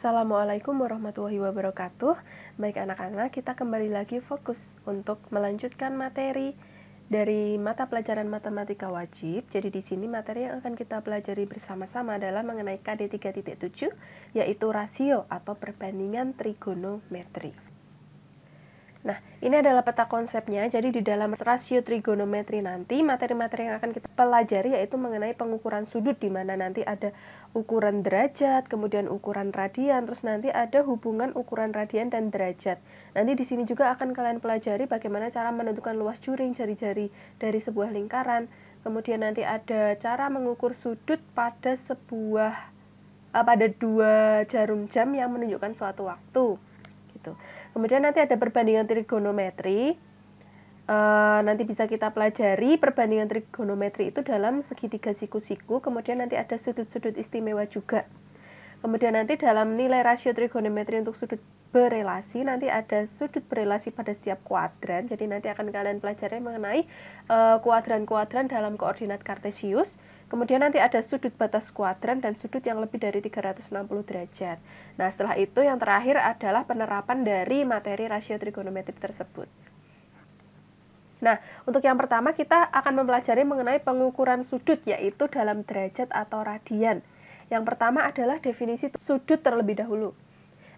Assalamualaikum warahmatullahi wabarakatuh. Baik anak-anak, kita kembali lagi fokus untuk melanjutkan materi dari mata pelajaran matematika wajib. Jadi di sini materi yang akan kita pelajari bersama-sama adalah mengenai KD 3.7, yaitu rasio atau perbandingan trigonometri. Nah, ini adalah peta konsepnya. Jadi di dalam rasio trigonometri nanti, materi-materi yang akan kita pelajari yaitu mengenai pengukuran sudut, di mana nanti ada ukuran derajat, kemudian ukuran radian, terus nanti ada hubungan ukuran radian dan derajat. Nanti di sini juga akan kalian pelajari bagaimana cara menentukan luas juring jari-jari dari sebuah lingkaran. Kemudian nanti ada cara mengukur sudut pada dua jarum jam yang menunjukkan suatu waktu. Gitu. Kemudian nanti ada perbandingan trigonometri. Nanti bisa kita pelajari perbandingan trigonometri itu dalam segitiga siku-siku. Kemudian nanti ada sudut-sudut istimewa juga. Kemudian nanti dalam nilai rasio trigonometri untuk sudut berelasi, nanti ada sudut berelasi pada setiap kuadran. Jadi nanti akan kalian pelajari mengenai kuadran-kuadran dalam koordinat kartesius. Kemudian nanti ada sudut batas kuadran dan sudut yang lebih dari 360 derajat. Nah, setelah itu yang terakhir adalah penerapan dari materi rasio trigonometri tersebut. Nah, untuk yang pertama kita akan mempelajari mengenai pengukuran sudut, yaitu dalam derajat atau radian. Yang pertama adalah definisi sudut terlebih dahulu.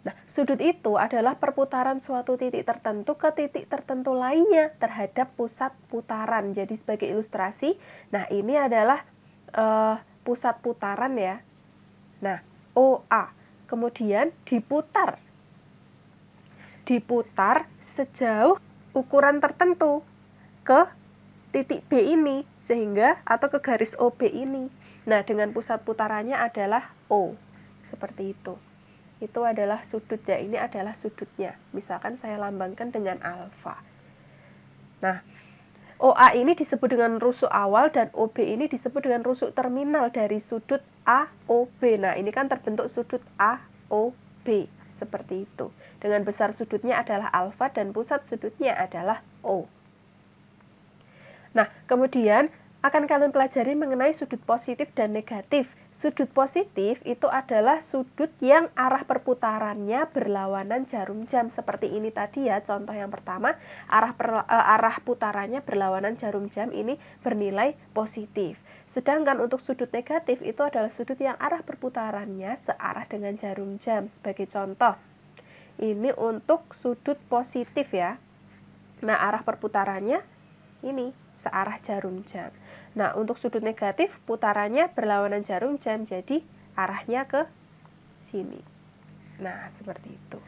Nah, sudut itu adalah perputaran suatu titik tertentu ke titik tertentu lainnya terhadap pusat putaran. Jadi sebagai ilustrasi, nah ini adalah pusat putaran ya. Nah, OA. Kemudian diputar sejauh ukuran tertentu ke titik B ini, sehingga atau ke garis OB ini. Nah, dengan pusat putarannya adalah O. Seperti itu. Itu adalah sudut ya, ini adalah sudutnya. Misalkan saya lambangkan dengan alfa. Nah, OA ini disebut dengan rusuk awal dan OB ini disebut dengan rusuk terminal dari sudut AOB. Nah, ini kan terbentuk sudut AOB. Seperti itu. Dengan besar sudutnya adalah alfa dan pusat sudutnya adalah O. Nah, kemudian akan kalian pelajari mengenai sudut positif dan negatif. Sudut positif itu adalah sudut yang arah perputarannya berlawanan jarum jam. Seperti ini tadi ya, contoh yang pertama, arah putarannya berlawanan jarum jam ini bernilai positif. Sedangkan untuk sudut negatif itu adalah sudut yang arah perputarannya searah dengan jarum jam. Sebagai contoh, ini untuk sudut positif ya. Nah, arah perputarannya ini searah jarum jam. Nah, untuk sudut negatif, putarannya berlawanan jarum jam, jadi arahnya ke sini. Nah, seperti itu.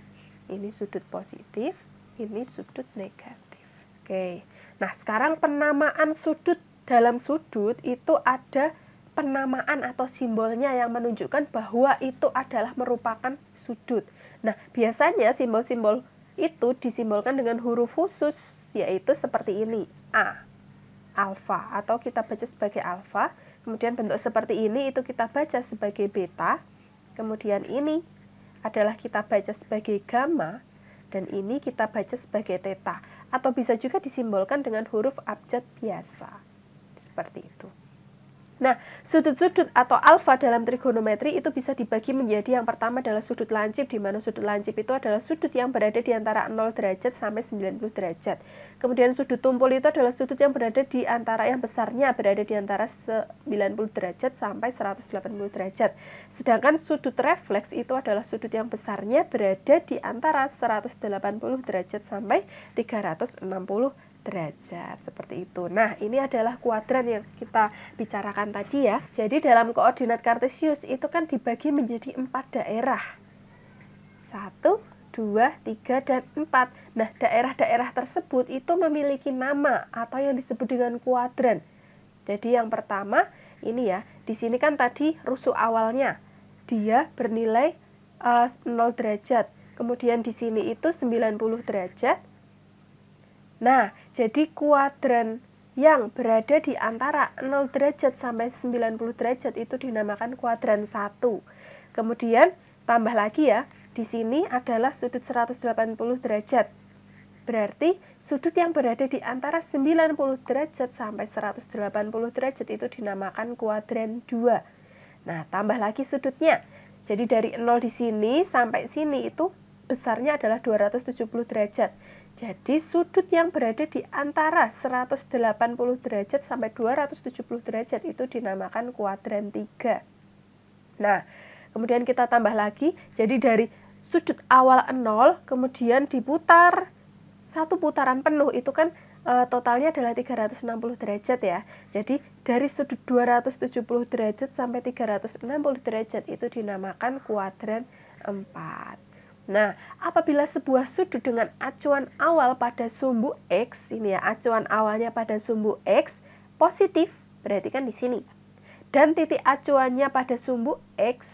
Ini sudut positif, ini sudut negatif. Oke. Nah, sekarang penamaan sudut. Dalam sudut itu ada penamaan atau simbolnya yang menunjukkan bahwa itu adalah merupakan sudut. Nah, biasanya simbol-simbol itu disimbolkan dengan huruf khusus, yaitu seperti ini, A. Alfa, atau kita baca sebagai alfa. Kemudian bentuk seperti ini itu kita baca sebagai beta. Kemudian ini adalah kita baca sebagai gamma, dan ini kita baca sebagai theta, atau bisa juga disimbolkan dengan huruf abjad biasa. Seperti itu. Nah, sudut-sudut atau alfa dalam trigonometri itu bisa dibagi menjadi yang pertama adalah sudut lancip, di mana sudut lancip itu adalah sudut yang berada di antara 0 derajat sampai 90 derajat. Kemudian sudut tumpul itu adalah sudut yang berada di antara yang besarnya berada di antara 90 derajat sampai 180 derajat. Sedangkan sudut refleks itu adalah sudut yang besarnya berada di antara 180 derajat sampai 360 derajat, seperti itu. Nah, ini adalah kuadran yang kita bicarakan tadi ya. Jadi dalam koordinat kartesius itu kan dibagi menjadi 4 daerah. 1, 2, 3, dan 4. Nah, daerah-daerah tersebut itu memiliki nama atau yang disebut dengan kuadran. Jadi yang pertama ini ya, di sini kan tadi rusuk awalnya dia bernilai 0 derajat. Kemudian di sini itu 90 derajat. Nah, jadi kuadran yang berada di antara 0 derajat sampai 90 derajat itu dinamakan kuadran 1. Kemudian tambah lagi ya, di sini adalah sudut 180 derajat. Berarti sudut yang berada di antara 90 derajat sampai 180 derajat itu dinamakan kuadran 2. Nah, tambah lagi sudutnya. Jadi dari 0 di sini sampai sini itu besarnya adalah 270 derajat. Jadi sudut yang berada di antara 180 derajat sampai 270 derajat itu dinamakan kuadran 3. Nah, kemudian kita tambah lagi, jadi dari sudut awal 0 kemudian diputar satu putaran penuh itu kan totalnya adalah 360 derajat ya. Jadi dari sudut 270 derajat sampai 360 derajat itu dinamakan kuadran 4. Nah, apabila sebuah sudut dengan acuan awal pada sumbu X, ini ya, acuan awalnya pada sumbu X positif, berarti kan di sini. Dan titik acuannya pada sumbu X,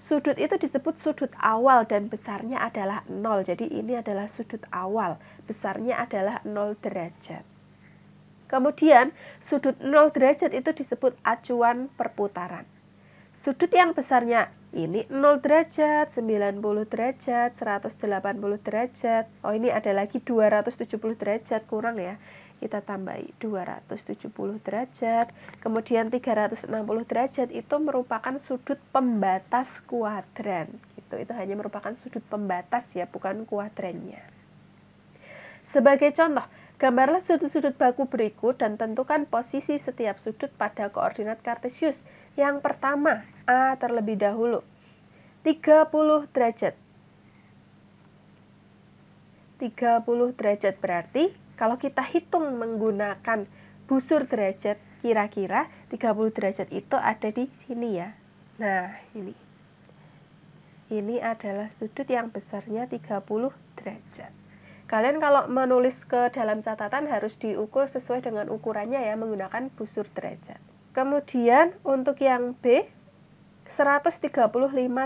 sudut itu disebut sudut awal dan besarnya adalah 0. Jadi ini adalah sudut awal, besarnya adalah 0 derajat. Kemudian sudut 0 derajat itu disebut acuan perputaran. Sudut yang besarnya ini 0 derajat, 90 derajat, 180 derajat. Oh, ini ada lagi 270 derajat, kurang ya. Kita tambahi 270 derajat. Kemudian 360 derajat itu merupakan sudut pembatas kuadran. Gitu. Itu hanya merupakan sudut pembatas ya, bukan kuadrannya. Sebagai contoh, gambarlah sudut-sudut baku berikut dan tentukan posisi setiap sudut pada koordinat kartesius. Yang pertama, A terlebih dahulu. 30 derajat. 30 derajat berarti kalau kita hitung menggunakan busur derajat, kira-kira 30 derajat itu ada di sini ya. Nah, ini. Ini adalah sudut yang besarnya 30 derajat. Kalian kalau menulis ke dalam catatan harus diukur sesuai dengan ukurannya ya, menggunakan busur derajat. Kemudian untuk yang B 135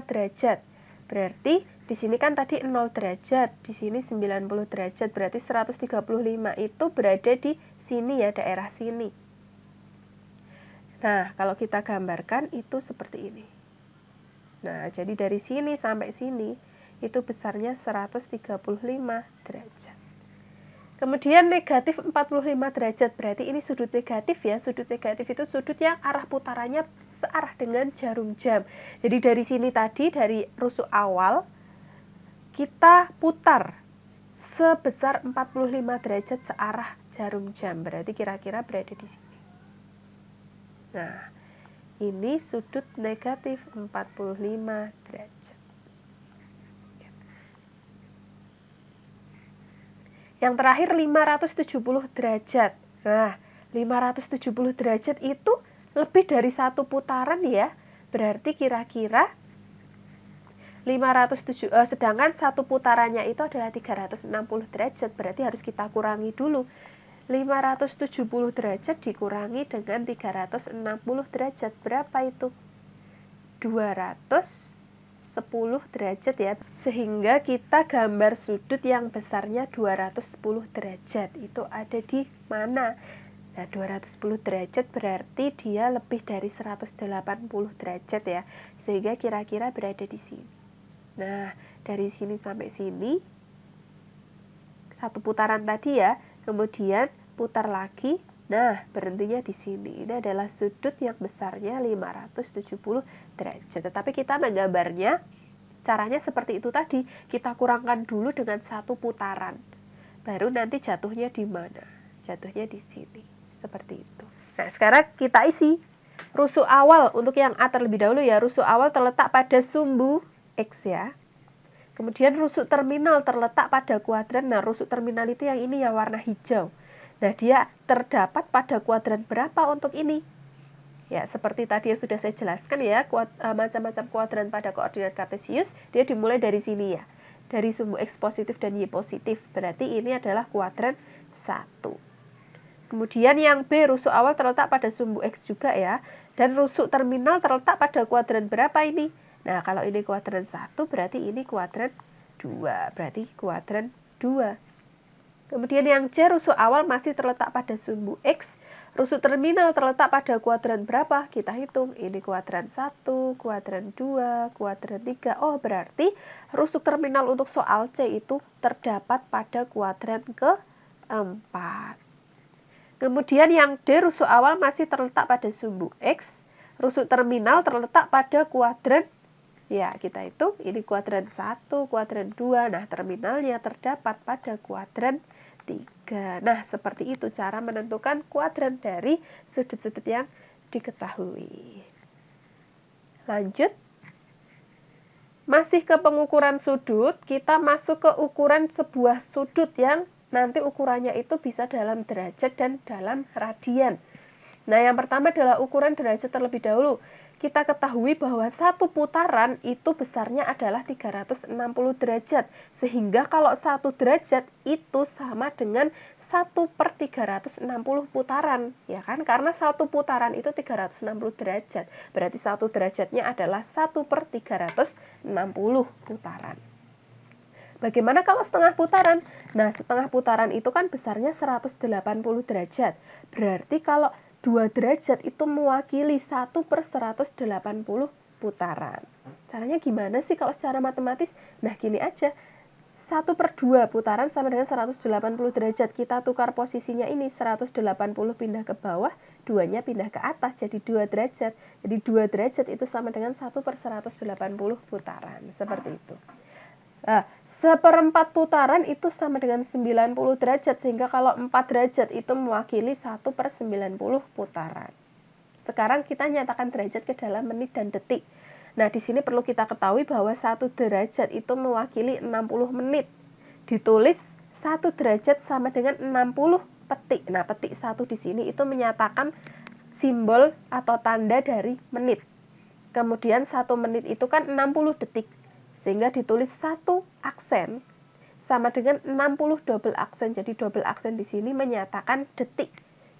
derajat. Berarti di sini kan tadi 0 derajat, di sini 90 derajat, berarti 135 itu berada di sini ya, daerah sini. Nah, kalau kita gambarkan itu seperti ini. Nah, jadi dari sini sampai sini itu besarnya 135 derajat. Kemudian negatif 45 derajat, berarti ini sudut negatif ya. Sudut negatif itu sudut yang arah putarannya searah dengan jarum jam. Jadi dari sini tadi, dari rusuk awal, kita putar sebesar 45 derajat searah jarum jam. Berarti kira-kira berada di sini. Nah, ini sudut negatif 45 derajat. Yang terakhir 570 derajat. Nah, 570 derajat itu lebih dari satu putaran ya. Berarti kira-kira 507 sedangkan satu putarannya itu adalah 360 derajat. Berarti harus kita kurangi dulu. 570 derajat dikurangi dengan 360 derajat. Berapa itu? 210 derajat ya, sehingga kita gambar sudut yang besarnya 210 derajat itu ada di mana? Nah, 210 derajat berarti dia lebih dari 180 derajat ya, sehingga kira-kira berada di sini. Nah, dari sini sampai sini satu putaran tadi ya, kemudian putar lagi. Nah, berhentinya di sini. Ini adalah sudut yang besarnya 570 derajat. Tetapi kita menggambarnya, caranya seperti itu tadi. Kita kurangkan dulu dengan satu putaran. Baru nanti jatuhnya di mana? Jatuhnya di sini. Seperti itu. Nah, sekarang kita isi. Rusuk awal, untuk yang A terlebih dahulu ya. Rusuk awal terletak pada sumbu X ya. Kemudian rusuk terminal terletak pada kuadran. Nah, rusuk terminal itu yang ini yang warna hijau. Nah, dia terdapat pada kuadran berapa untuk ini? Ya, seperti tadi yang sudah saya jelaskan ya, macam-macam kuadran pada koordinat kartesius, dia dimulai dari sini ya. Dari sumbu X positif dan Y positif. Berarti ini adalah kuadran 1. Kemudian yang B, rusuk awal terletak pada sumbu X juga ya. Dan rusuk terminal terletak pada kuadran berapa ini? Nah, kalau ini kuadran 1, berarti ini kuadran 2. Berarti kuadran 2. Kemudian yang C, rusuk awal masih terletak pada sumbu X. Rusuk terminal terletak pada kuadran berapa? Kita hitung. Ini kuadran 1, kuadran 2, kuadran 3. Oh, berarti rusuk terminal untuk soal C itu terdapat pada kuadran ke-4. Kemudian yang D, rusuk awal masih terletak pada sumbu X. Rusuk terminal terletak pada kuadran Ya, kita hitung ini kuadran 1, kuadran 2. Nah, terminalnya terdapat pada kuadran 3. Nah, seperti itu cara menentukan kuadran dari sudut-sudut yang diketahui. Lanjut. Masih ke pengukuran sudut, kita masuk ke ukuran sebuah sudut yang nanti ukurannya itu bisa dalam derajat dan dalam radian. Nah, yang pertama adalah ukuran derajat terlebih dahulu. Kita ketahui bahwa satu putaran itu besarnya adalah 360 derajat. Sehingga kalau 1 derajat itu sama dengan 1/360 putaran. Ya kan? Karena satu putaran itu 360 derajat. Berarti 1 derajatnya adalah 1/360 putaran. Bagaimana kalau setengah putaran? Nah, setengah putaran itu kan besarnya 180 derajat. Berarti kalau 2 derajat itu mewakili 1/180 putaran. Caranya gimana sih kalau secara matematis? Nah, gini aja. 1/2 putaran sama dengan 180 derajat. Kita tukar posisinya ini, 180 pindah ke bawah, 2-nya pindah ke atas, jadi 2 derajat. Jadi 2 derajat itu sama dengan 1/180 putaran. Seperti itu. Nah, 1/4 putaran itu sama dengan 90 derajat, sehingga kalau 4 derajat itu mewakili 1/90 putaran. Sekarang kita nyatakan derajat ke dalam menit dan detik. Nah, di sini perlu kita ketahui bahwa 1 derajat itu mewakili 60 menit. Ditulis 1 derajat sama dengan 60 petik. Nah, petik 1 di sini itu menyatakan simbol atau tanda dari menit. Kemudian 1 menit itu kan 60 detik. Sehingga ditulis 1 aksen sama dengan 60 double aksen. Jadi double aksen di sini menyatakan detik,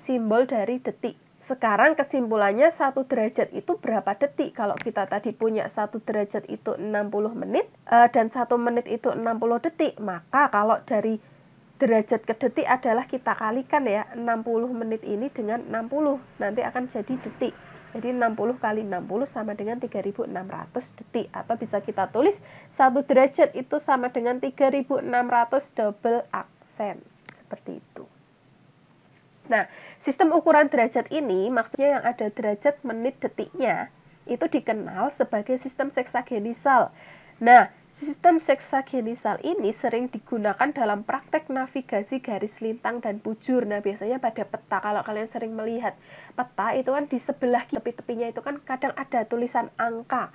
simbol dari detik. Sekarang kesimpulannya 1 derajat itu berapa detik? Kalau kita tadi punya 1 derajat itu 60 menit dan 1 menit itu 60 detik, maka kalau dari derajat ke detik adalah kita kalikan ya, 60 menit ini dengan 60, nanti akan jadi detik. Jadi 60 kali 60 sama dengan 3.600 detik. Atau bisa kita tulis 1 derajat itu sama dengan 3.600 double aksen. Seperti itu. Nah, sistem ukuran derajat ini maksudnya yang ada derajat menit detiknya itu dikenal sebagai sistem seksagenisal. Nah, sistem seksagenisal ini sering digunakan dalam praktek navigasi garis lintang dan bujur. Nah, biasanya pada peta, kalau kalian sering melihat peta itu kan di sebelah tepi-tepinya itu kan kadang ada tulisan angka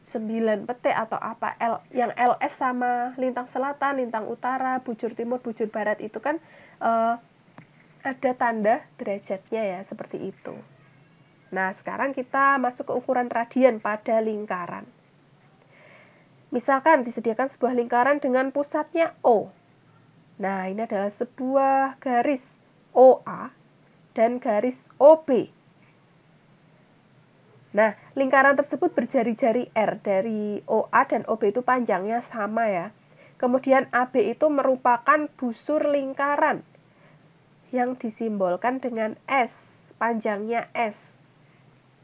9 petik atau apa, yang LS sama lintang selatan, lintang utara, bujur timur, bujur barat itu kan ada tanda derajatnya ya, seperti itu. Nah, sekarang kita masuk ke ukuran radian pada lingkaran. Misalkan disediakan sebuah lingkaran dengan pusatnya O. Nah, ini adalah sebuah garis OA dan garis OB. Nah, lingkaran tersebut berjari-jari R. Dari OA dan OB itu panjangnya sama ya. Kemudian AB itu merupakan busur lingkaran yang disimbolkan dengan S, panjangnya S.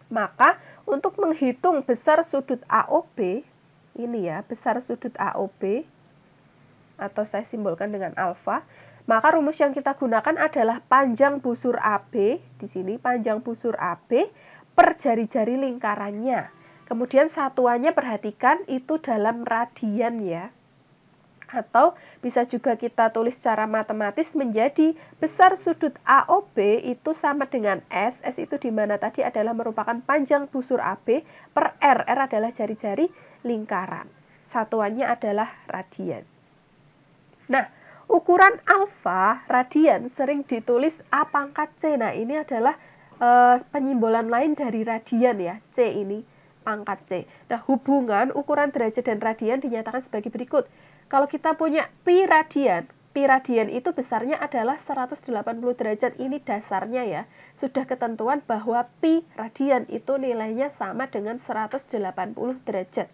Maka untuk menghitung besar sudut AOB, ini ya, besar sudut AOB, atau saya simbolkan dengan alfa, maka rumus yang kita gunakan adalah panjang busur AB, di sini panjang busur AB per jari-jari lingkarannya. Kemudian satuannya perhatikan itu dalam radian ya. Atau bisa juga kita tulis secara matematis menjadi besar sudut AOB itu sama dengan S. S itu dimana tadi adalah merupakan panjang busur AB per R. R adalah jari-jari lingkaran. Satuannya adalah radian. Nah, ukuran alfa radian sering ditulis A pangkat C. Nah, ini adalah penyimbolan lain dari radian ya. C ini pangkat C. Nah, hubungan ukuran derajat dan radian dinyatakan sebagai berikut. Kalau kita punya pi radian itu besarnya adalah 180 derajat. Ini dasarnya ya. Sudah ketentuan bahwa pi radian itu nilainya sama dengan 180 derajat.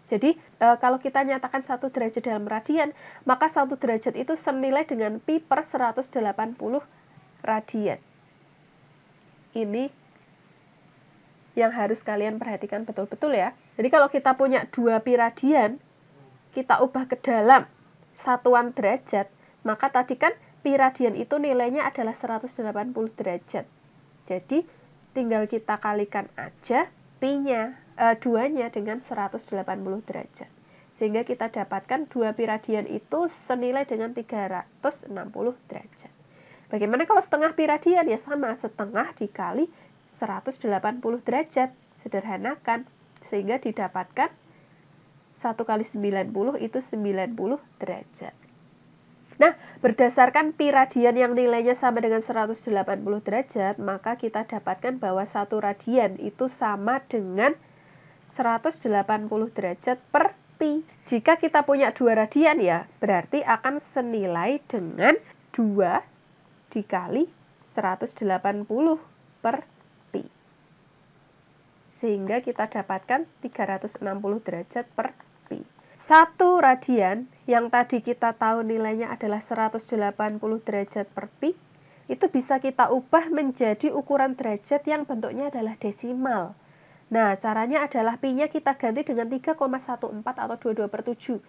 Jadi, kalau kita nyatakan 1 derajat dalam radian, maka 1 derajat itu senilai dengan pi per 180 radian. Ini yang harus kalian perhatikan betul-betul ya. Jadi, kalau kita punya 2 pi radian, kita ubah ke dalam satuan derajat, maka tadi kan pi radian itu nilainya adalah 180 derajat. Jadi, tinggal kita kalikan aja pi-nya. duanya dengan 180 derajat. Sehingga kita dapatkan 2 pi radian itu senilai dengan 360 derajat. Bagaimana kalau setengah pi radian? Ya sama, setengah dikali 180 derajat. Sederhanakan. Sehingga didapatkan 1 kali 90 itu 90 derajat. Nah, berdasarkan pi radian yang nilainya sama dengan 180 derajat, maka kita dapatkan bahwa 1 radian itu sama dengan 180 derajat per pi. Jika kita punya 2 radian ya, berarti akan senilai dengan 2 dikali 180 per pi. Sehingga kita dapatkan 360 derajat per pi. 1 radian yang tadi kita tahu nilainya adalah 180 derajat per pi, itu bisa kita ubah menjadi ukuran derajat yang bentuknya adalah desimal. Nah, caranya adalah pi-nya kita ganti dengan 3,14 atau 22/7.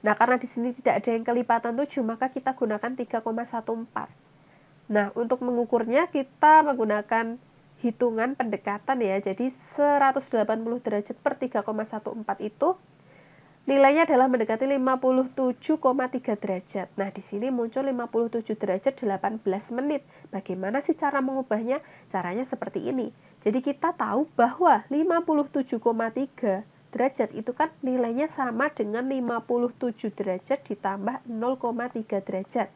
Nah, karena di sini tidak ada yang kelipatan 7, maka kita gunakan 3,14. Nah, untuk mengukurnya kita menggunakan hitungan pendekatan ya. Jadi 180 derajat per 3,14 itu nilainya adalah mendekati 57,3 derajat. Nah, di sini muncul 57 derajat 18 menit. Bagaimana sih cara mengubahnya? Caranya seperti ini. Jadi kita tahu bahwa 57,3 derajat itu kan nilainya sama dengan 57 derajat ditambah 0,3 derajat.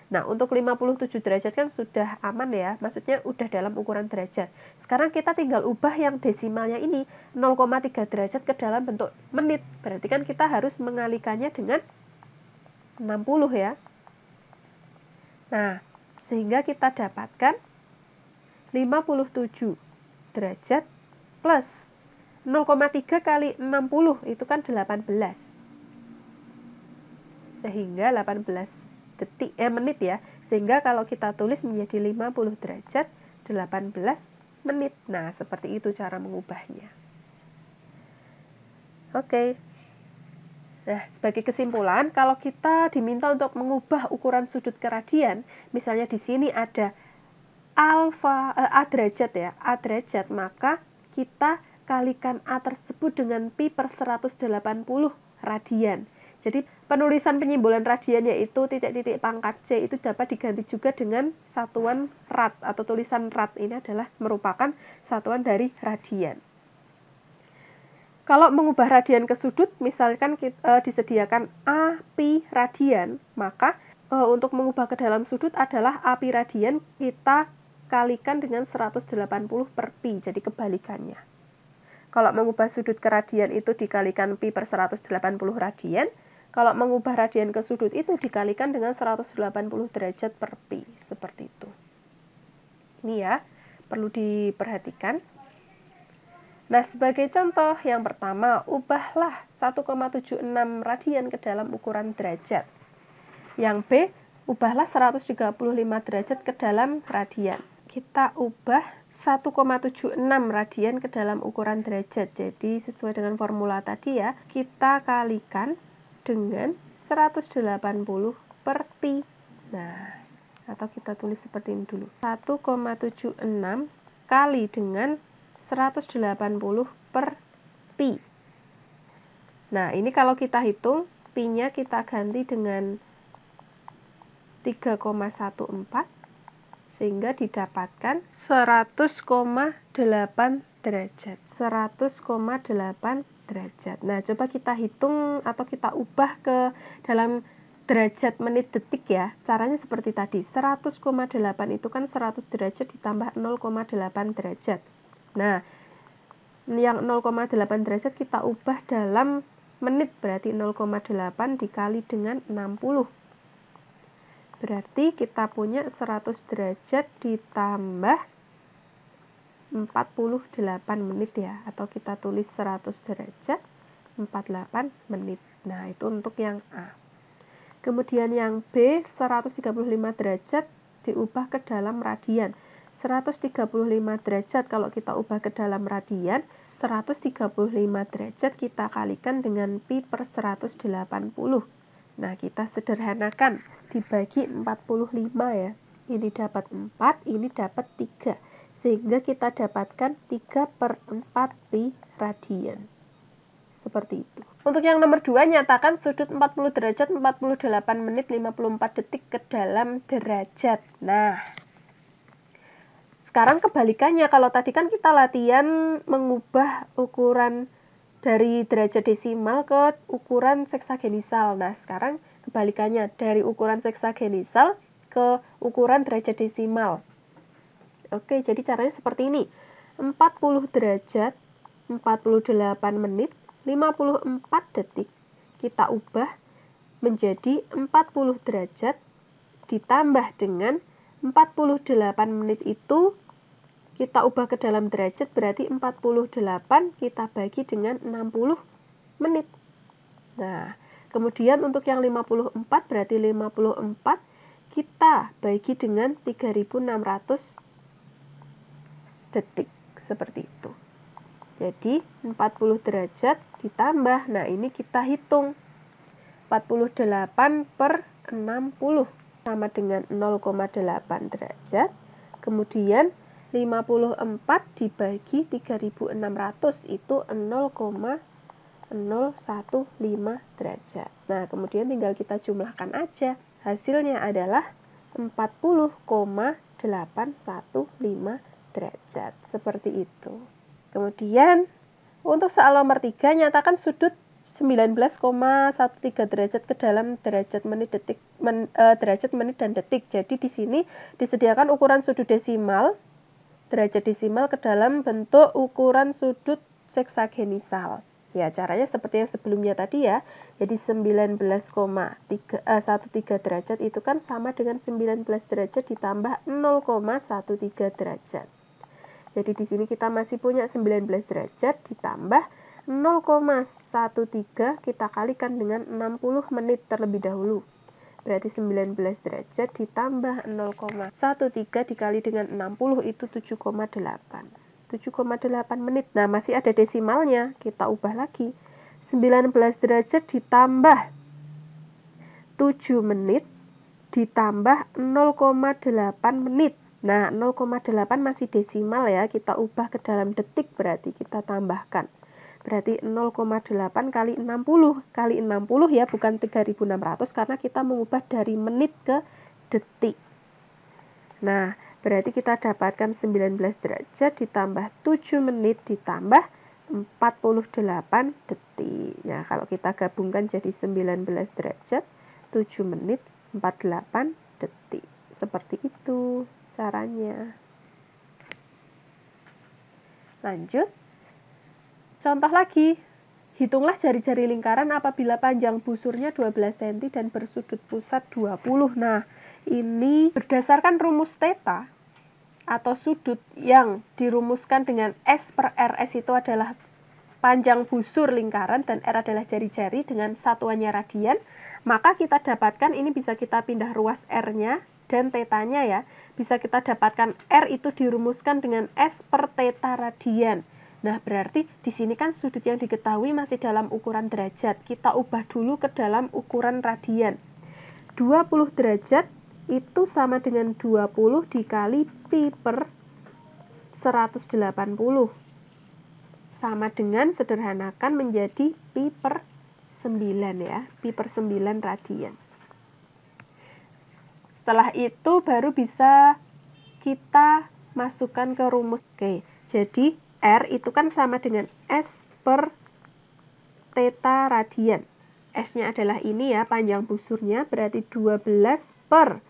Nah, untuk 57 derajat kan sudah aman ya, maksudnya udah dalam ukuran derajat. Sekarang kita tinggal ubah yang desimalnya ini 0,3 derajat ke dalam bentuk menit. Berarti kan kita harus mengalikannya dengan 60 ya. Nah, sehingga kita dapatkan 57 derajat plus 0,3 kali 60 itu kan 18. Sehingga 18 menit ya. Sehingga kalau kita tulis menjadi 50 derajat 18 menit. Nah, seperti itu cara mengubahnya. Oke. Nah, sebagai kesimpulan, kalau kita diminta untuk mengubah ukuran sudut ke radian, misalnya di sini ada A derajat ya, A derajat, maka kita kalikan A tersebut dengan pi per 180 radian. Jadi penulisan penyimbolan radian yaitu titik-titik pangkat C itu dapat diganti juga dengan satuan rad atau tulisan rad. Ini adalah merupakan satuan dari radian. Kalau mengubah radian ke sudut, misalkan disediakan A pi radian, maka untuk mengubah ke dalam sudut adalah A pi radian kita kalikan dengan 180 per pi, jadi kebalikannya. Kalau mengubah sudut ke radian itu dikalikan pi per 180 radian, kalau mengubah radian ke sudut itu dikalikan dengan 180 derajat per pi, seperti itu. Ini ya, perlu diperhatikan. Nah, sebagai contoh yang pertama, ubahlah 1,76 radian ke dalam ukuran derajat. Yang B, ubahlah 135 derajat ke dalam radian. Kita ubah 1,76 radian ke dalam ukuran derajat. Jadi sesuai dengan formula tadi ya, kita kalikan dengan 180 per pi. Nah, atau kita tulis seperti ini dulu. 1,76 kali dengan 180 per pi. Nah, ini kalau kita hitung, pi-nya kita ganti dengan 3,14 sehingga didapatkan 100,8 derajat. 100,8 derajat. Nah, coba kita hitung atau kita ubah ke dalam derajat menit detik ya. Caranya seperti tadi. 100,8 itu kan 100 derajat ditambah 0,8 derajat. Nah, yang 0,8 derajat kita ubah dalam menit, berarti 0,8 dikali dengan 60. Berarti kita punya 100 derajat ditambah 48 menit ya, atau kita tulis 100 derajat 48 menit. Nah, itu untuk yang A. Kemudian yang B, 135 derajat diubah ke dalam radian. 135 derajat kalau kita ubah ke dalam radian, 135 derajat kita kalikan dengan pi per 180. Nah, kita sederhanakan, dibagi 45 ya. Ini dapat 4, ini dapat 3. Sehingga kita dapatkan 3/4 pi radian. Seperti itu. Untuk yang nomor 2, nyatakan sudut 40 derajat 48 menit 54 detik ke dalam derajat. Nah, sekarang kebalikannya. Kalau tadi kan kita latihan mengubah ukuran dari derajat desimal ke ukuran seksagenisal. Nah, sekarang kebalikannya, dari ukuran seksagenisal ke ukuran derajat desimal. Oke, jadi caranya seperti ini. 40 derajat 48 menit 54 detik kita ubah menjadi 40 derajat ditambah dengan 48 menit itu kita ubah ke dalam derajat, berarti 48 kita bagi dengan 60 menit. Nah, kemudian untuk yang 54 berarti 54 kita bagi dengan 3600 detik, seperti itu. Jadi 40 derajat ditambah, nah ini kita hitung 48/60 sama dengan 0,8 derajat. Kemudian 54 dibagi 3600 itu 0,015 derajat. Nah, kemudian tinggal kita jumlahkan aja. Hasilnya adalah 40,815 derajat. Seperti itu. Kemudian untuk soal nomor 3, nyatakan sudut 19,13 derajat ke dalam derajat menit dan detik. Jadi di sini disediakan ukuran sudut desimal, derajat desimal ke dalam bentuk ukuran sudut seksagenisal. Ya, caranya seperti yang sebelumnya tadi ya. Jadi 19,13 derajat itu kan sama dengan 19 derajat ditambah 0,13 derajat. Jadi di sini kita masih punya 19 derajat ditambah 0,13 kita kalikan dengan 60 menit terlebih dahulu. Berarti 19 derajat ditambah 0,13 dikali dengan 60 itu 7,8. 7,8 menit. Nah, masih ada desimalnya. Kita ubah lagi. 19 derajat ditambah 7 menit ditambah 0,8 menit. Nah, 0,8 masih desimal ya, kita ubah ke dalam detik, berarti kita tambahkan. Berarti 0,8 kali 60. Kali 60 ya, bukan 3600 karena kita mengubah dari menit ke detik. Nah, berarti kita dapatkan 19 derajat ditambah 7 menit ditambah 48 detik. Nah, kalau kita gabungkan jadi 19 derajat, 7 menit, 48 detik. Seperti itu caranya. Lanjut. Contoh lagi. Hitunglah jari-jari lingkaran apabila panjang busurnya 12 cm dan bersudut pusat 20. Nah, ini berdasarkan rumus theta atau sudut yang dirumuskan dengan S/RS itu adalah panjang busur lingkaran dan R adalah jari-jari dengan satuannya radian, maka kita dapatkan ini bisa kita pindah ruas R-nya dan theta-nya ya. Bisa kita dapatkan R itu dirumuskan dengan S/theta radian. Nah, berarti di sini kan sudut yang diketahui masih dalam ukuran derajat. Kita ubah dulu ke dalam ukuran radian. 20 derajat itu sama dengan 20 dikali pi per 180. Sama dengan sederhanakan menjadi pi per 9 ya. Pi per 9 radian. Setelah itu baru bisa kita masukkan ke rumus. Oke, jadi R itu kan sama dengan S/theta radian. S-nya adalah ini ya, panjang busurnya, berarti 12 per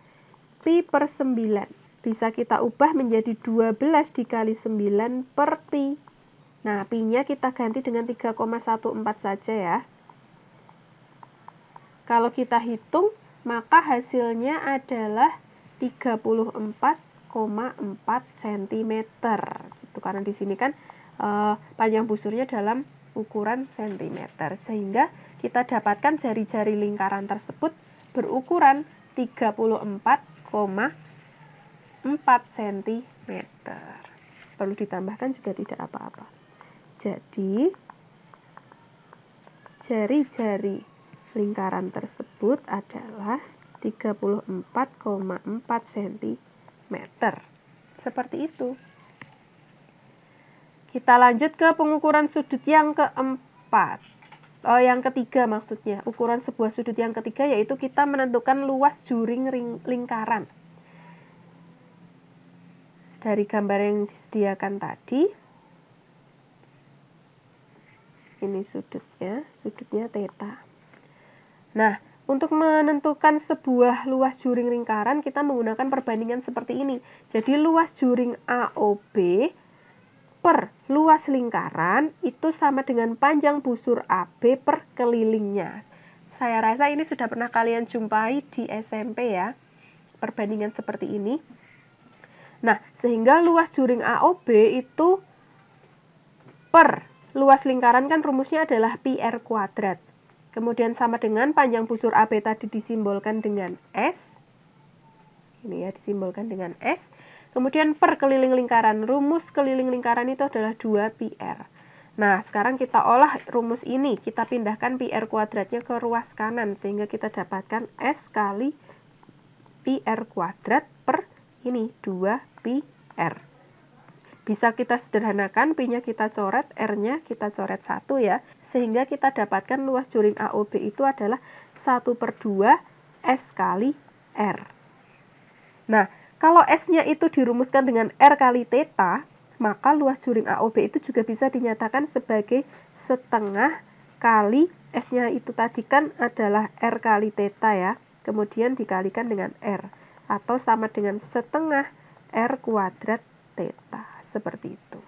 pi per 9. Bisa kita ubah menjadi 12 dikali 9 per pi. Nah, pi-nya kita ganti dengan 3,14 saja ya. Kalau kita hitung, maka hasilnya adalah 34,4 cm. Gitu. Karena di sini kan panjang busurnya dalam ukuran cm. Sehingga kita dapatkan jari-jari lingkaran tersebut berukuran 34,4 cm. Perlu ditambahkan juga tidak apa-apa. Jadi, jari-jari lingkaran tersebut adalah 34,4 cm. Seperti itu. Kita lanjut ke pengukuran sudut yang keempat. Yang ketiga maksudnya. Ukuran sebuah sudut yang ketiga yaitu kita menentukan luas juring lingkaran. Dari gambar yang disediakan tadi, ini sudutnya theta. Nah, untuk menentukan sebuah luas juring lingkaran, kita menggunakan perbandingan seperti ini. Jadi luas juring AOB per luas lingkaran itu sama dengan panjang busur AB per kelilingnya. Saya rasa ini sudah pernah kalian jumpai di SMP ya, perbandingan seperti ini. Nah, sehingga luas juring AOB itu per luas lingkaran kan rumusnya adalah pi R kuadrat. Kemudian sama dengan panjang busur AB tadi disimbolkan dengan S. Ini ya, disimbolkan dengan S. Kemudian per keliling lingkaran, rumus keliling lingkaran itu adalah 2 pi R. Nah, sekarang kita olah rumus ini, kita pindahkan pi R kuadratnya ke ruas kanan, sehingga kita dapatkan S kali pi R kuadrat per ini 2 pi R. Bisa kita sederhanakan, pi-nya kita coret, R-nya kita coret 1 ya. Sehingga kita dapatkan luas juring AOB itu adalah 1/2 S kali R. Nah, kalau S-nya itu dirumuskan dengan R kali theta, maka luas juring AOB itu juga bisa dinyatakan sebagai setengah kali S-nya itu tadi kan adalah R kali theta ya. Kemudian dikalikan dengan R. Atau sama dengan setengah R kuadrat theta. Seperti itu.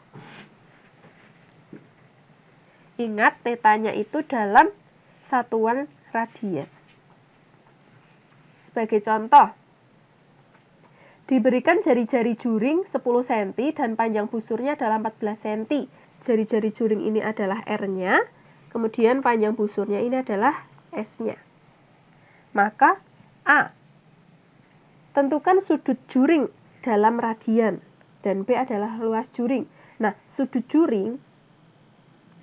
Ingat, tetanya itu dalam satuan radian. Sebagai contoh, diberikan jari-jari juring 10 cm dan panjang busurnya adalah 14 cm. Jari-jari juring ini adalah R-nya, kemudian panjang busurnya ini adalah S-nya. Maka A, tentukan sudut juring dalam radian. Dan B adalah luas juring. Nah, sudut juring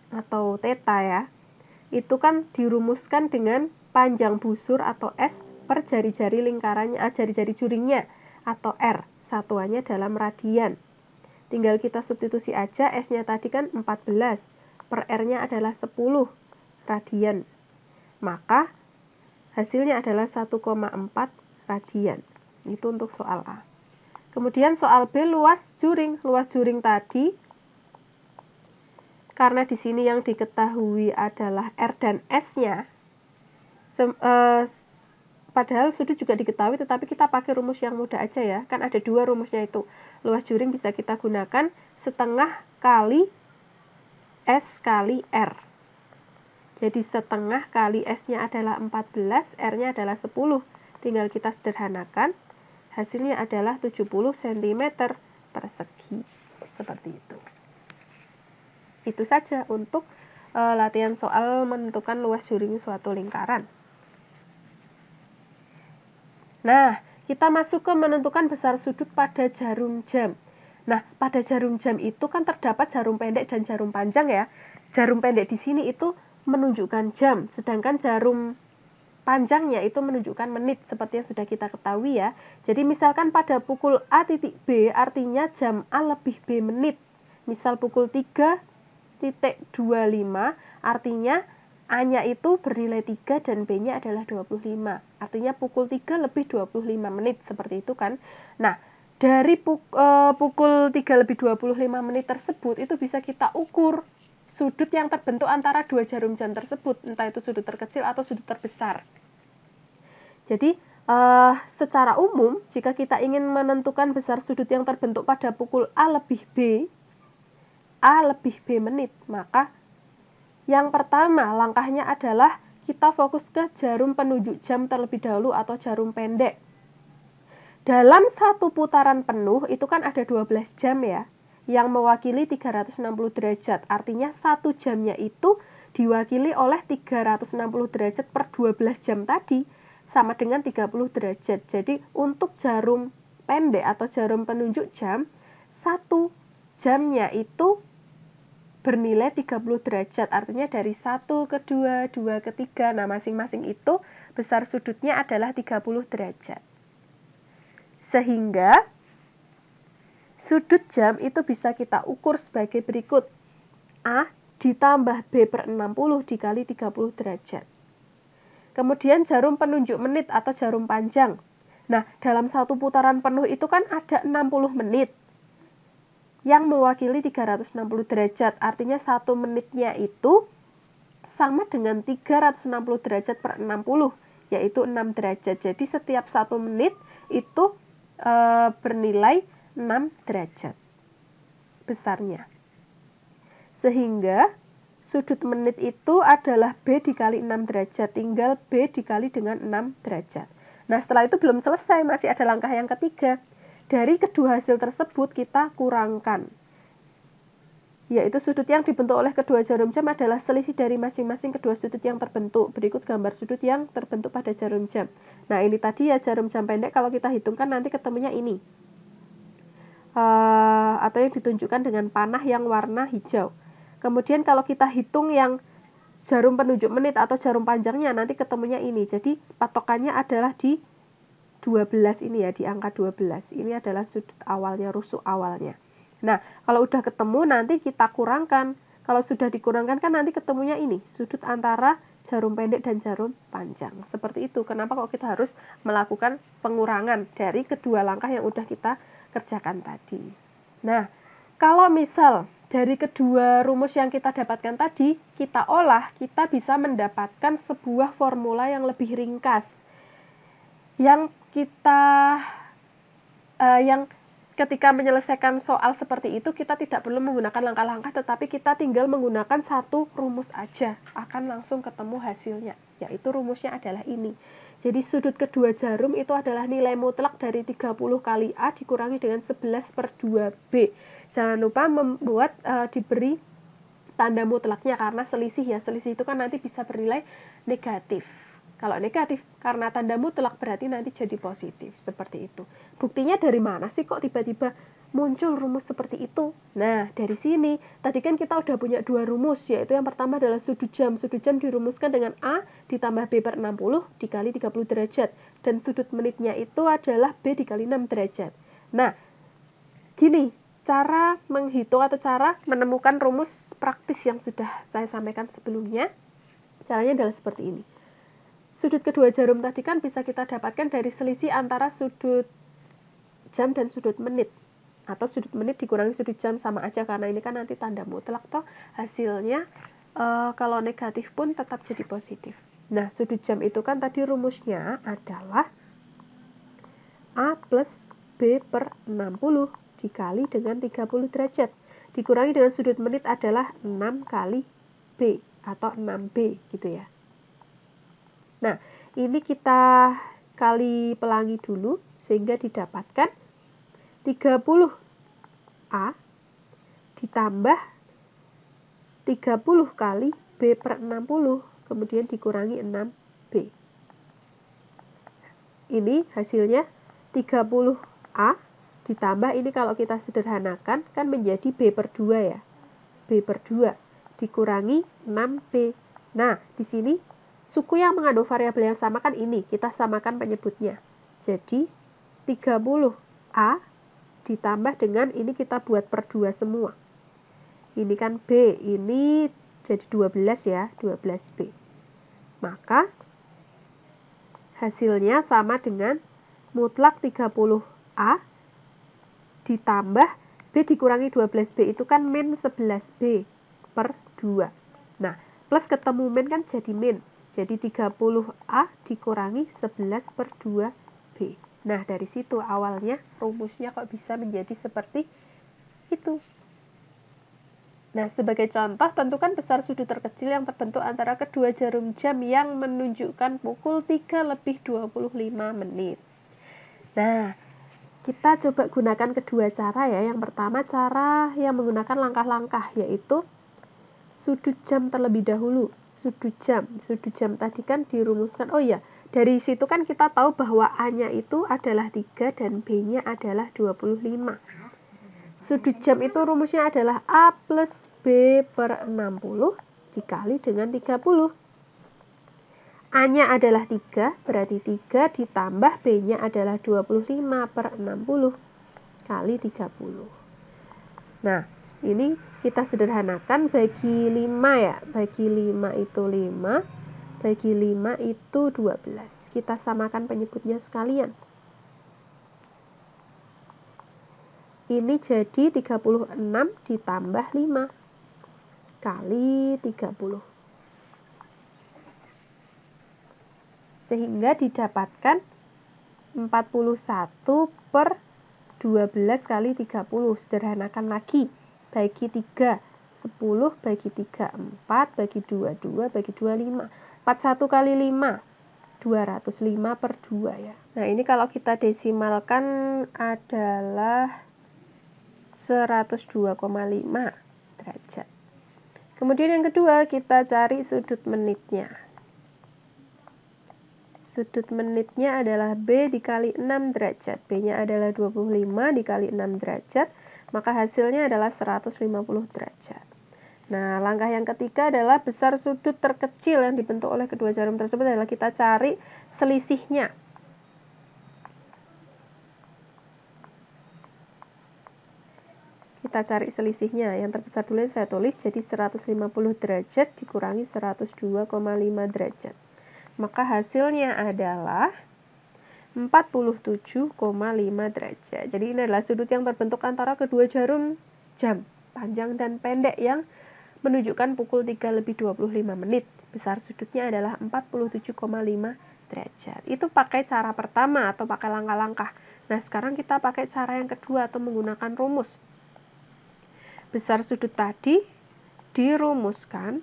atau theta ya, itu kan dirumuskan dengan panjang busur atau S per jari-jari lingkarannya, jari-jari juringnya atau R, satuannya dalam radian. Tinggal kita substitusi aja, S-nya tadi kan 14, per R-nya adalah 10 radian. Maka hasilnya adalah 1,4 radian. Itu untuk soal A. Kemudian soal B, luas juring. Luas juring tadi, karena di sini yang diketahui adalah R dan S-nya, padahal sudut juga diketahui, tetapi kita pakai rumus yang mudah aja ya. Kan ada 2 rumusnya itu. Luas juring bisa kita gunakan setengah kali S kali R. Jadi setengah kali S-nya adalah 14, R-nya adalah 10. Tinggal kita sederhanakan. Hasilnya adalah 70 cm persegi. Seperti itu. Itu saja untuk latihan soal menentukan luas juring suatu lingkaran. Nah, kita masuk ke menentukan besar sudut pada jarum jam. Nah, pada jarum jam itu kan terdapat jarum pendek dan jarum panjang ya. Jarum pendek di sini itu menunjukkan jam, sedangkan jarum panjangnya itu menunjukkan menit seperti yang sudah kita ketahui ya. Jadi misalkan pada pukul A titik B artinya jam A lebih B menit. Misal pukul 3.25 artinya A-nya itu bernilai 3 dan B-nya adalah 25. Artinya pukul 3 lebih 25 menit seperti itu kan. Nah, dari pukul 3 lebih 25 menit tersebut itu bisa kita ukur sudut yang terbentuk antara 2 jarum jam tersebut, entah itu sudut terkecil atau sudut terbesar. Jadi, secara umum, jika kita ingin menentukan besar sudut yang terbentuk pada pukul A lebih B menit, maka yang pertama langkahnya adalah kita fokus ke jarum penunjuk jam terlebih dahulu atau jarum pendek. Dalam satu putaran penuh, itu kan ada 12 jam ya, yang mewakili 360 derajat. Artinya 1 jamnya itu diwakili oleh 360 derajat per 12 jam tadi, sama dengan 30 derajat. Jadi untuk jarum pendek atau jarum penunjuk jam, 1 jamnya itu bernilai 30 derajat. Artinya dari 1 ke 2, 2 ke 3. Nah, masing-masing itu besar sudutnya adalah 30 derajat. Sehingga Sudut jam itu bisa kita ukur sebagai berikut. A ditambah B per 60 dikali 30 derajat. Kemudian jarum penunjuk menit atau jarum panjang. Nah, dalam satu putaran penuh itu kan ada 60 menit yang mewakili 360 derajat. Artinya 1 menitnya itu sama dengan 360 derajat per 60, yaitu 6 derajat. Jadi setiap 1 menit itu bernilai 6 derajat besarnya. Sehingga sudut menit itu adalah B dikali 6 derajat, tinggal B dikali dengan 6 derajat. Nah, setelah itu belum selesai, masih ada langkah yang ketiga. Dari kedua hasil tersebut kita kurangkan, yaitu sudut yang dibentuk oleh kedua jarum jam adalah selisih dari masing-masing kedua sudut yang terbentuk. Berikut gambar sudut yang terbentuk pada jarum jam. Nah, ini tadi ya jarum jam pendek, kalau kita hitungkan nanti ketemunya ini. Atau yang ditunjukkan dengan panah yang warna hijau. Kemudian kalau kita hitung yang jarum penunjuk menit atau jarum panjangnya, nanti ketemunya ini. Jadi patokannya adalah di 12 ini ya, di angka 12. Ini adalah sudut awalnya, rusuk awalnya. Nah, kalau udah ketemu nanti kita kurangkan. Kalau sudah dikurangkan kan nanti ketemunya ini, sudut antara jarum pendek dan jarum panjang. Seperti itu. Kenapa kok kita harus melakukan pengurangan dari kedua langkah yang udah kita kerjakan tadi. Nah, kalau misal dari kedua rumus yang kita dapatkan tadi, kita olah, kita bisa mendapatkan sebuah formula yang lebih ringkas. Yang ketika menyelesaikan soal seperti itu, kita tidak perlu menggunakan langkah-langkah, tetapi kita tinggal menggunakan satu rumus aja, akan langsung ketemu hasilnya, yaitu rumusnya adalah ini. Jadi sudut kedua jarum itu adalah nilai mutlak dari 30 kali A dikurangi dengan 11 per 2B. Jangan lupa membuat diberi tanda mutlaknya karena selisih ya. Selisih itu kan nanti bisa bernilai negatif. Kalau negatif karena tanda mutlak berarti nanti jadi positif. Seperti itu. Buktinya dari mana sih kok tiba-tiba muncul rumus seperti itu? Nah, dari sini, tadi kan kita udah punya dua rumus, yaitu yang pertama adalah sudut jam. Sudut jam dirumuskan dengan A ditambah B per 60 dikali 30 derajat. Dan sudut menitnya itu adalah B dikali 6 derajat. Nah, gini, cara menghitung atau cara menemukan rumus praktis yang sudah saya sampaikan sebelumnya, caranya adalah seperti ini. Sudut kedua jarum tadi kan bisa kita dapatkan dari selisih antara sudut jam dan sudut menit. Atau sudut menit dikurangi sudut jam sama aja karena ini kan nanti tanda mutlak toh hasilnya kalau negatif pun tetap jadi positif. Nah, sudut jam itu kan tadi rumusnya adalah A plus B per 60 dikali dengan 30 derajat dikurangi dengan sudut menit adalah 6 kali B atau 6B gitu ya. Nah, ini kita kali pelangi dulu sehingga didapatkan 30A ditambah 30 kali B per 60 kemudian dikurangi 6B. Ini hasilnya 30A ditambah ini kalau kita sederhanakan kan menjadi B per 2 ya. B per 2 dikurangi 6B. Nah, di sini suku yang mengandung variabel yang sama kan ini, kita samakan penyebutnya. Jadi 30A ditambah dengan ini kita buat per 2 semua. Ini kan B, ini jadi 12 ya, 12B. Maka hasilnya sama dengan mutlak 30A ditambah B dikurangi 12B itu kan min 11B per 2. Nah, plus ketemu min kan jadi min. Jadi 30A dikurangi 11 per 2B. Nah, dari situ awalnya rumusnya kok bisa menjadi seperti itu. Nah, sebagai contoh, tentukan besar sudut terkecil yang terbentuk antara kedua jarum jam yang menunjukkan pukul 3 lebih 25 menit. Nah, kita coba gunakan kedua cara ya. Yang pertama cara yang menggunakan langkah-langkah, yaitu sudut jam terlebih dahulu. Sudut jam tadi kan dirumuskan, oh ya, dari situ kan kita tahu bahwa A-nya itu adalah 3 dan B-nya adalah 25. Sudut jam itu rumusnya adalah A plus B per 60 dikali dengan 30. A-nya adalah 3, berarti 3 ditambah B-nya adalah 25 per 60. kali 30. Nah, ini kita sederhanakan bagi 5 ya. Bagi 5 itu 5, bagi 5 itu 12. Kita samakan penyebutnya sekalian. Ini jadi 36 ditambah 5 kali 30. Sehingga didapatkan 41 per 12 kali 30. Sederhanakan lagi. Bagi 3, 10, bagi 3, 4, bagi 2, 2, bagi 2, 5. 41 kali 5, 205 per 2 ya. Nah, ini kalau kita desimalkan adalah 102,5 derajat. Kemudian yang kedua, kita cari sudut menitnya. Sudut menitnya adalah B dikali 6 derajat. B-nya adalah 25 dikali 6 derajat, maka hasilnya adalah 150 derajat. Nah, langkah yang ketiga adalah besar sudut terkecil yang dibentuk oleh kedua jarum tersebut adalah kita cari selisihnya. Kita cari selisihnya. Yang terbesar dulu yang saya tulis, jadi 150 derajat dikurangi 102,5 derajat. Maka hasilnya adalah 47,5 derajat. Jadi ini adalah sudut yang terbentuk antara kedua jarum jam, panjang dan pendek yang menunjukkan pukul 3 lebih 25 menit. Besar sudutnya adalah 47,5 derajat. Itu pakai cara pertama atau pakai langkah-langkah. Nah, sekarang kita pakai cara yang kedua atau menggunakan rumus. Besar sudut tadi dirumuskan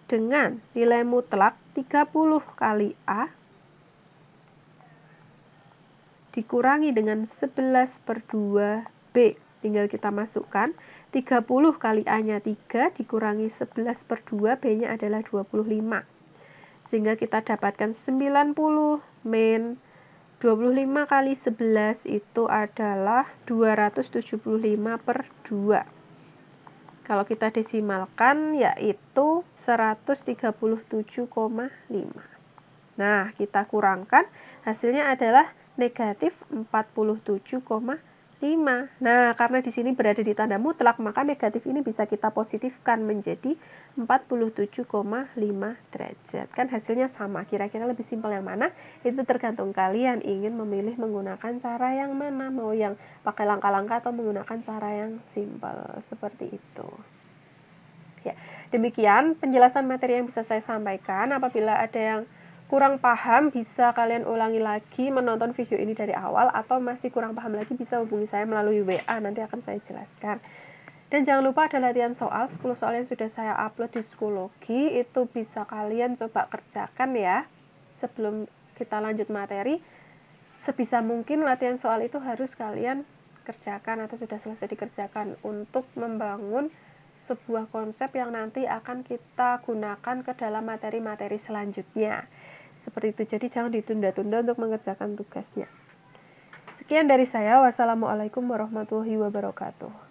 dengan nilai mutlak 30 kali A dikurangi dengan 11 per 2 B. Tinggal kita masukkan 30 kali A-nya 3 dikurangi 11 per 2 B-nya adalah 25. Sehingga kita dapatkan 90 min 25 kali 11 itu adalah 275 per 2. Kalau kita desimalkan yaitu 137,5. Nah, kita kurangkan, hasilnya adalah negatif 47,5. Nah, karena di sini berada di tanda mutlak, maka negatif ini bisa kita positifkan menjadi 47,5 derajat. Kan hasilnya sama. Kira-kira lebih simpel yang mana? Itu tergantung kalian ingin memilih menggunakan cara yang mana, mau yang pakai langkah-langkah atau menggunakan cara yang simpel seperti itu. Ya, demikian penjelasan materi yang bisa saya sampaikan. Apabila ada yang kurang paham, bisa kalian ulangi lagi menonton video ini dari awal, atau masih kurang paham lagi bisa hubungi saya melalui WA, nanti akan saya jelaskan. Dan jangan lupa ada latihan soal, 10 soal yang sudah saya upload di Schoology, itu bisa kalian coba kerjakan ya. Sebelum kita lanjut materi, sebisa mungkin latihan soal itu harus kalian kerjakan atau sudah selesai dikerjakan untuk membangun sebuah konsep yang nanti akan kita gunakan ke dalam materi-materi selanjutnya. Seperti itu, jadi jangan ditunda-tunda untuk mengerjakan tugasnya. Sekian dari saya, wassalamualaikum warahmatullahi wabarakatuh.